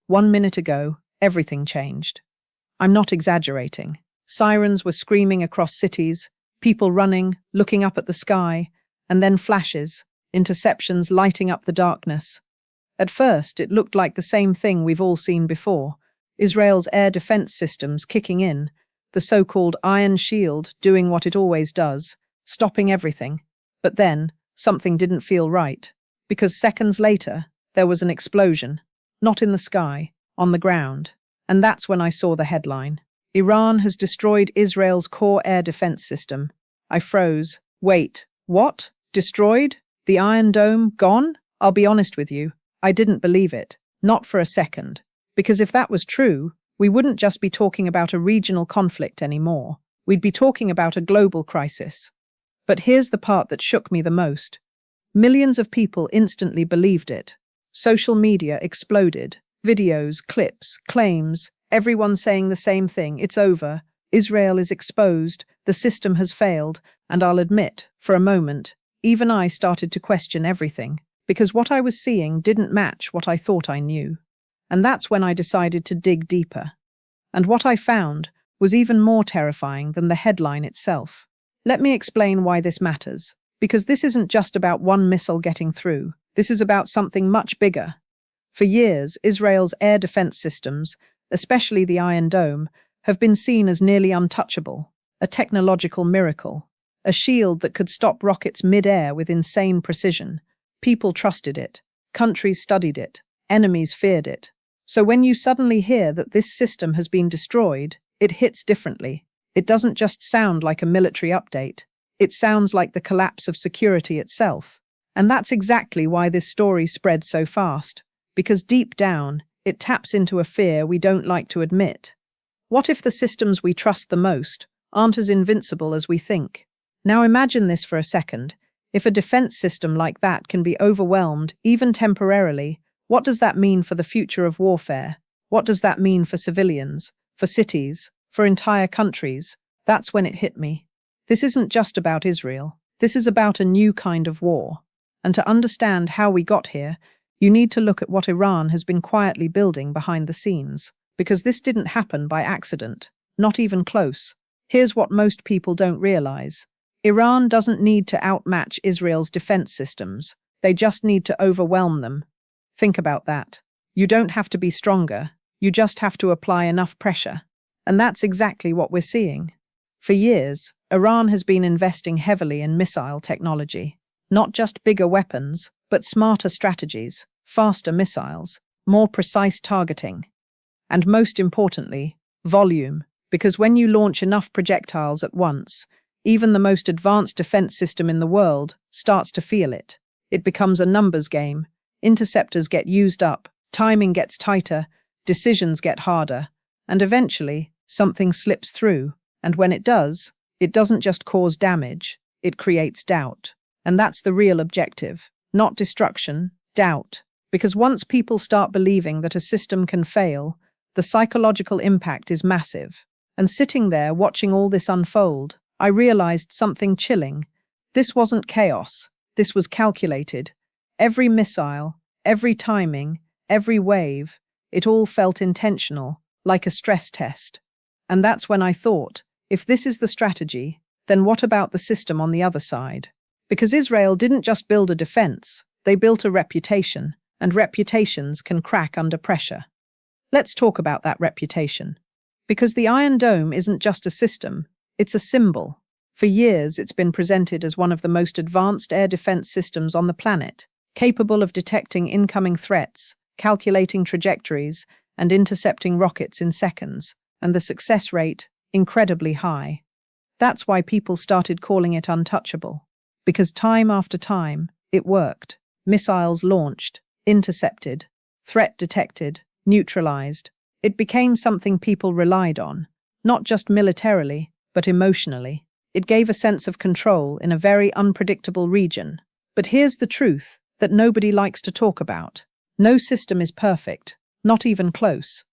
1 minute ago, everything changed. I'm not exaggerating. Sirens were screaming across cities, people running, looking up at the sky, and then flashes, interceptions lighting up the darkness. At first, it looked like the same thing we've all seen before. Israel's air defense systems kicking in, the so-called Iron Shield doing what it always does, stopping everything. But then, something didn't feel right, because seconds later, there was an explosion, not in the sky, on the ground. And that's when I saw the headline. Iran has destroyed Israel's core air defense system. I froze. Wait, what? Destroyed? The Iron Dome gone? I'll be honest with you, I didn't believe it. Not for a second. Because if that was true, we wouldn't just be talking about a regional conflict anymore. We'd be talking about a global crisis. But here's the part that shook me the most. Millions of people instantly believed it. Social media exploded. Videos, clips, claims, everyone saying the same thing. It's over. Israel is exposed. The system has failed. And I'll admit, for a moment, even I started to question everything. Because what I was seeing didn't match what I thought I knew. And that's when I decided to dig deeper. And what I found was even more terrifying than the headline itself. Let me explain why this matters. Because this isn't just about one missile getting through. This is about something much bigger. For years, Israel's air defense systems, especially the Iron Dome, have been seen as nearly untouchable, a technological miracle, a shield that could stop rockets mid-air with insane precision. People trusted it, countries studied it, enemies feared it. So when you suddenly hear that this system has been destroyed, it hits differently. It doesn't just sound like a military update. It sounds like the collapse of security itself. And that's exactly why this story spread so fast. Because deep down, it taps into a fear we don't like to admit. What if the systems we trust the most aren't as invincible as we think? Now imagine this for a second. If a defense system like that can be overwhelmed, even temporarily, what does that mean for the future of warfare? What does that mean for civilians, for cities, for entire countries? That's when it hit me. This isn't just about Israel. This is about a new kind of war. And to understand how we got here, you need to look at what Iran has been quietly building behind the scenes. Because this didn't happen by accident, not even close. Here's what most people don't realize. Iran doesn't need to outmatch Israel's defense systems. They just need to overwhelm them. Think about that. You don't have to be stronger. You just have to apply enough pressure. And that's exactly what we're seeing. For years, Iran has been investing heavily in missile technology. Not just bigger weapons, but smarter strategies, faster missiles, more precise targeting. And most importantly, volume. Because when you launch enough projectiles at once, even the most advanced defense system in the world starts to feel it. It becomes a numbers game. Interceptors get used up, timing gets tighter, decisions get harder, and eventually, something slips through. And when it doesn't just cause damage, it creates doubt. And that's the real objective. Not destruction, doubt. Because once people start believing that a system can fail, the psychological impact is massive. And sitting there watching all this unfold, I realized something chilling. This wasn't chaos. This was calculated. Every missile, every timing, every wave, it all felt intentional, like a stress test. And that's when I thought, if this is the strategy, then what about the system on the other side? Because Israel didn't just build a defense, they built a reputation, and reputations can crack under pressure. Let's talk about that reputation. Because the Iron Dome isn't just a system, it's a symbol. For years, it's been presented as one of the most advanced air defense systems on the planet, capable of detecting incoming threats, calculating trajectories, and intercepting rockets in seconds, and the success rate, incredibly high. That's why people started calling it untouchable. Because time after time, it worked. Missiles launched, intercepted, threat detected, neutralized. It became something people relied on, not just militarily, but emotionally. It gave a sense of control in a very unpredictable region. But here's the truth that nobody likes to talk about. No system is perfect, not even close.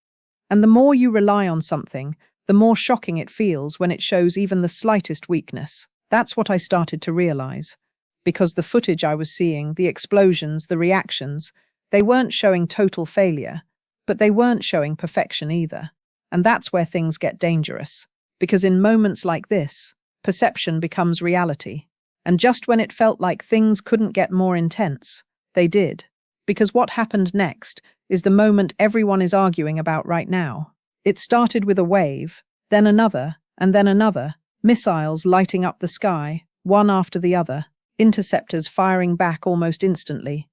And the more you rely on something, the more shocking it feels when it shows even the slightest weakness. That's what I started to realize. Because the footage I was seeing, the explosions, the reactions, they weren't showing total failure. But they weren't showing perfection either. And that's where things get dangerous. Because in moments like this, perception becomes reality. And just when it felt like things couldn't get more intense, they did. Because what happened next is the moment everyone is arguing about right now. It started with a wave, then another, and then another, missiles lighting up the sky, one after the other, interceptors firing back almost instantly.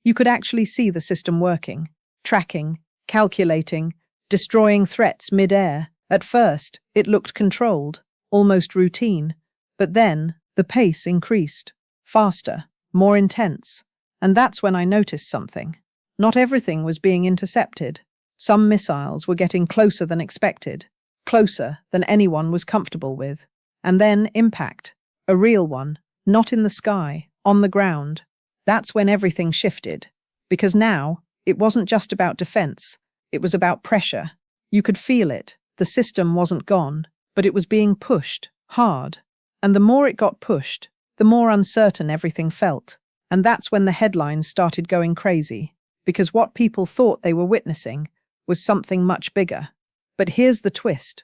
You could actually see the system working, tracking, calculating, destroying threats mid-air. At first, it looked controlled, almost routine, but then the pace increased, faster, more intense, and that's when I noticed something. Not everything was being intercepted. Some missiles were getting closer than expected, closer than anyone was comfortable with. And then impact, a real one, not in the sky, on the ground. That's when everything shifted. Because now, it wasn't just about defense, it was about pressure. You could feel it. The system wasn't gone, but it was being pushed, hard. And the more it got pushed, the more uncertain everything felt. And that's when the headlines started going crazy. Because what people thought they were witnessing was something much bigger. But here's the twist.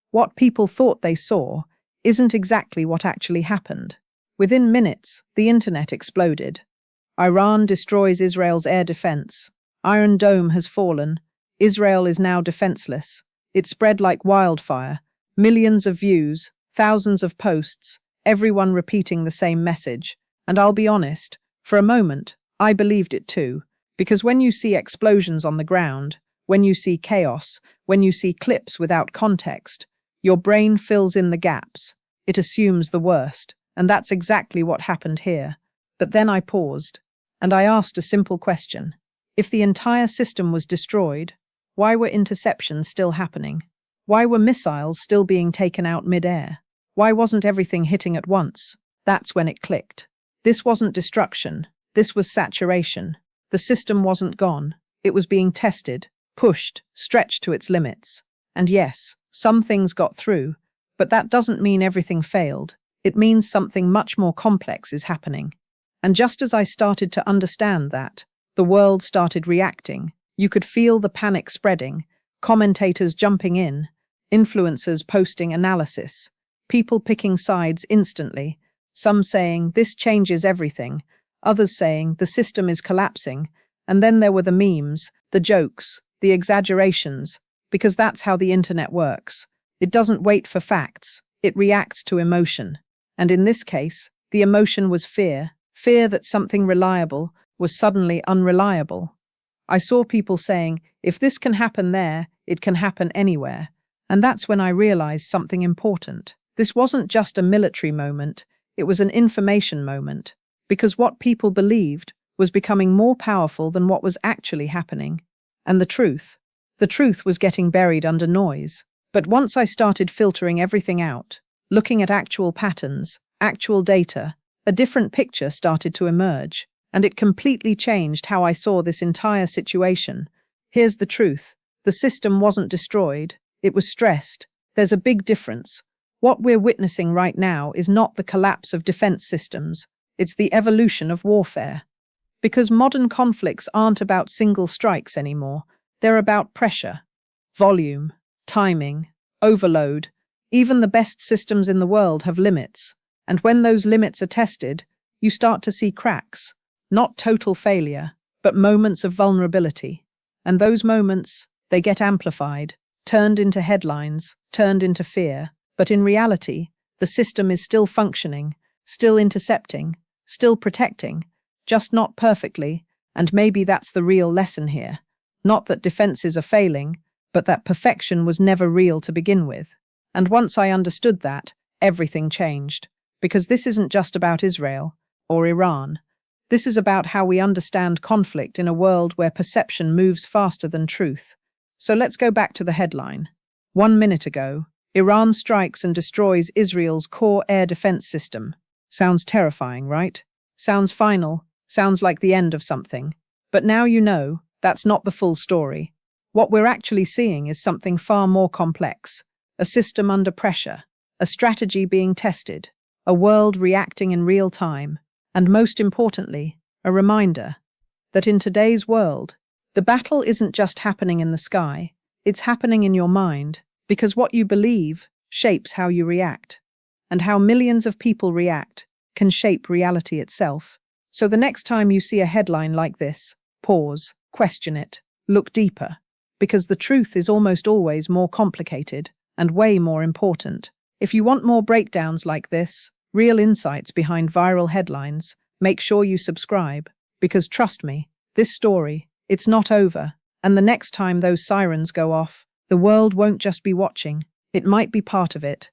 What people thought they saw isn't exactly what actually happened. Within minutes, the internet exploded. Iran destroys Israel's air defense. Iron Dome has fallen. Israel is now defenseless. It spread like wildfire. Millions of views, thousands of posts, everyone repeating the same message. And I'll be honest, for a moment, I believed it too. Because when you see explosions on the ground, when you see chaos, when you see clips without context, your brain fills in the gaps. It assumes the worst. And that's exactly what happened here. But then I paused, and I asked a simple question. If the entire system was destroyed, why were interceptions still happening? Why were missiles still being taken out mid-air? Why wasn't everything hitting at once? That's when it clicked. This wasn't destruction. This was saturation. The system wasn't gone. It was being tested, pushed, stretched to its limits. And yes, some things got through, but that doesn't mean everything failed. It means something much more complex is happening. And just as I started to understand that, the world started reacting. You could feel the panic spreading, commentators jumping in, influencers posting analysis, people picking sides instantly, some saying this changes everything, others saying the system is collapsing, and then there were the memes, the jokes, the exaggerations, because that's how the internet works. It doesn't wait for facts, it reacts to emotion. And in this case, the emotion was fear, fear that something reliable was suddenly unreliable. I saw people saying, if this can happen there, it can happen anywhere. And that's when I realized something important. This wasn't just a military moment, it was an information moment. Because what people believed was becoming more powerful than what was actually happening. And the truth was getting buried under noise. But once I started filtering everything out, looking at actual patterns, actual data, a different picture started to emerge, and it completely changed how I saw this entire situation. Here's the truth. The system wasn't destroyed, it was stressed. There's a big difference. What we're witnessing right now is not the collapse of defense systems, it's the evolution of warfare. Because modern conflicts aren't about single strikes anymore, they're about pressure, volume, timing, overload. Even the best systems in the world have limits, and when those limits are tested, you start to see cracks. Not total failure, but moments of vulnerability. And those moments, they get amplified, turned into headlines, turned into fear. But in reality, the system is still functioning, still intercepting, still protecting, just not perfectly, and maybe that's the real lesson here. Not that defenses are failing, but that perfection was never real to begin with. And once I understood that, everything changed. Because this isn't just about Israel or Iran. This is about how we understand conflict in a world where perception moves faster than truth. So let's go back to the headline. 1 minute ago, Iran strikes and destroys Israel's core air defense system. Sounds terrifying, right? Sounds final, sounds like the end of something. But now you know, that's not the full story. What we're actually seeing is something far more complex. A system under pressure, a strategy being tested, a world reacting in real time, and most importantly, a reminder that in today's world, The battle isn't just happening in the sky, it's happening in your mind, because what you believe shapes how you react, and how millions of people react can shape reality itself. So the next time you see a headline like this, pause, question it, look deeper, because the truth is almost always more complicated and way more important. If you want more breakdowns like this, real insights behind viral headlines, make sure you subscribe, because trust me, this story, it's not over, and the next time those sirens go off, the world won't just be watching, it might be part of it.